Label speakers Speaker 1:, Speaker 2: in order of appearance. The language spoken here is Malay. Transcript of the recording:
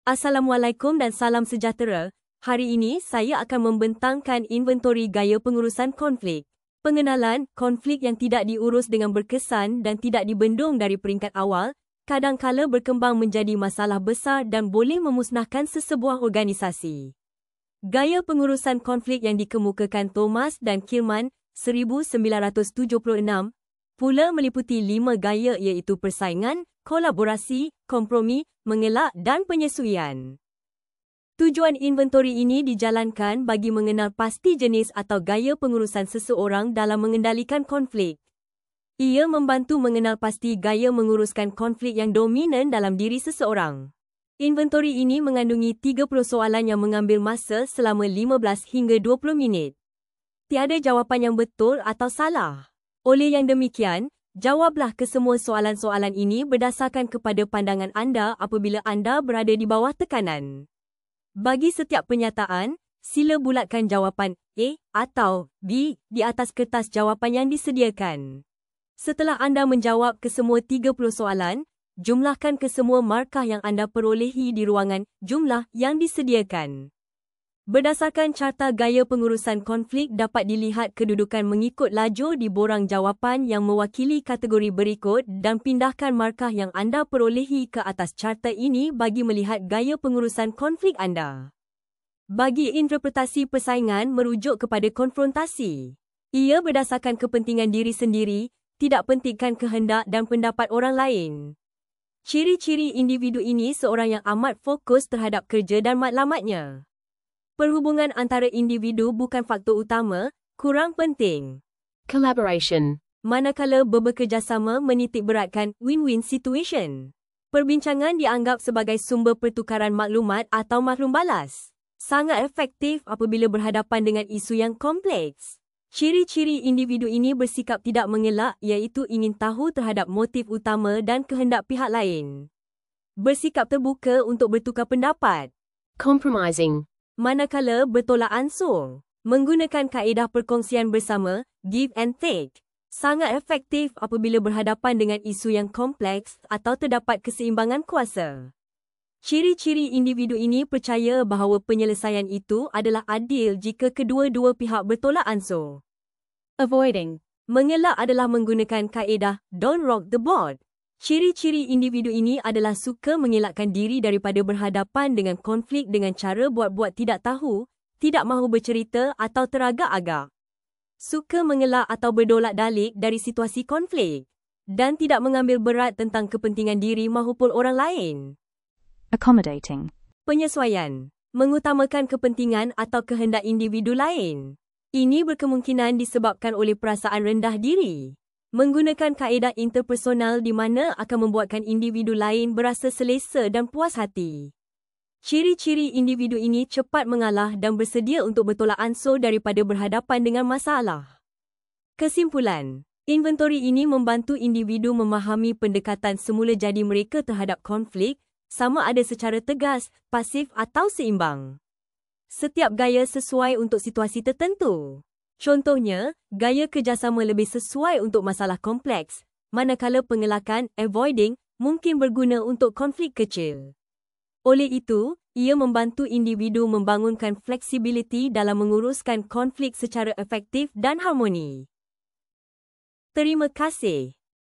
Speaker 1: Assalamualaikum dan salam sejahtera. Hari ini saya akan membentangkan inventori gaya pengurusan konflik. Pengenalan, konflik yang tidak diurus dengan berkesan dan tidak dibendung dari peringkat awal, kadangkala berkembang menjadi masalah besar dan boleh memusnahkan sesebuah organisasi. Gaya pengurusan konflik yang dikemukakan Thomas dan Kilman 1976 pula meliputi 5 gaya iaitu persaingan, kolaborasi, kompromi, mengelak dan penyesuaian. Tujuan inventori ini dijalankan bagi mengenal pasti jenis atau gaya pengurusan seseorang dalam mengendalikan konflik. Ia membantu mengenal pasti gaya menguruskan konflik yang dominan dalam diri seseorang. Inventori ini mengandungi 30 soalan yang mengambil masa selama 15 hingga 20 minit. Tiada jawapan yang betul atau salah. Oleh yang demikian, jawablah kesemua soalan-soalan ini berdasarkan kepada pandangan anda apabila anda berada di bawah tekanan. Bagi setiap penyataan, sila bulatkan jawapan A atau B di atas kertas jawapan yang disediakan. Setelah anda menjawab kesemua 30 soalan, jumlahkan kesemua markah yang anda perolehi di ruangan jumlah yang disediakan. Berdasarkan carta gaya pengurusan konflik dapat dilihat kedudukan mengikut lajur di borang jawapan yang mewakili kategori berikut dan pindahkan markah yang anda perolehi ke atas carta ini bagi melihat gaya pengurusan konflik anda. Bagi interpretasi persaingan merujuk kepada konfrontasi. Ia berdasarkan kepentingan diri sendiri, tidak pentingkan kehendak dan pendapat orang lain. Ciri-ciri individu ini seorang yang amat fokus terhadap kerja dan matlamatnya. Perhubungan antara individu bukan faktor utama, kurang penting.
Speaker 2: Collaboration.
Speaker 1: Manakala bekerjasama menitikberatkan win-win situation. Perbincangan dianggap sebagai sumber pertukaran maklumat atau maklum balas. Sangat efektif apabila berhadapan dengan isu yang kompleks. Ciri-ciri individu ini bersikap tidak mengelak iaitu ingin tahu terhadap motif utama dan kehendak pihak lain. Bersikap terbuka untuk bertukar pendapat.
Speaker 2: Compromising.
Speaker 1: Manakala bertolak ansur, menggunakan kaedah perkongsian bersama, give and take, sangat efektif apabila berhadapan dengan isu yang kompleks atau terdapat keseimbangan kuasa. Ciri-ciri individu ini percaya bahawa penyelesaian itu adalah adil jika kedua-dua pihak bertolak ansur.
Speaker 2: Avoiding.
Speaker 1: Mengelak adalah menggunakan kaedah don't rock the boat. Ciri-ciri individu ini adalah suka mengelakkan diri daripada berhadapan dengan konflik dengan cara buat-buat tidak tahu, tidak mahu bercerita atau teragak-agak. Suka mengelak atau berdolak dalik dari situasi konflik dan tidak mengambil berat tentang kepentingan diri maupun orang lain.
Speaker 2: Accommodating.
Speaker 1: Penyesuaian. Mengutamakan kepentingan atau kehendak individu lain. Ini berkemungkinan disebabkan oleh perasaan rendah diri. Menggunakan kaedah interpersonal di mana akan membuatkan individu lain berasa selesa dan puas hati. Ciri-ciri individu ini cepat mengalah dan bersedia untuk bertolak ansur daripada berhadapan dengan masalah. Kesimpulan, inventori ini membantu individu memahami pendekatan semula jadi mereka terhadap konflik, sama ada secara tegas, pasif atau seimbang. Setiap gaya sesuai untuk situasi tertentu. Contohnya, gaya kerjasama lebih sesuai untuk masalah kompleks, manakala pengelakan, avoiding, mungkin berguna untuk konflik kecil. Oleh itu, ia membantu individu membangunkan fleksibiliti dalam menguruskan konflik secara efektif dan harmoni. Terima kasih.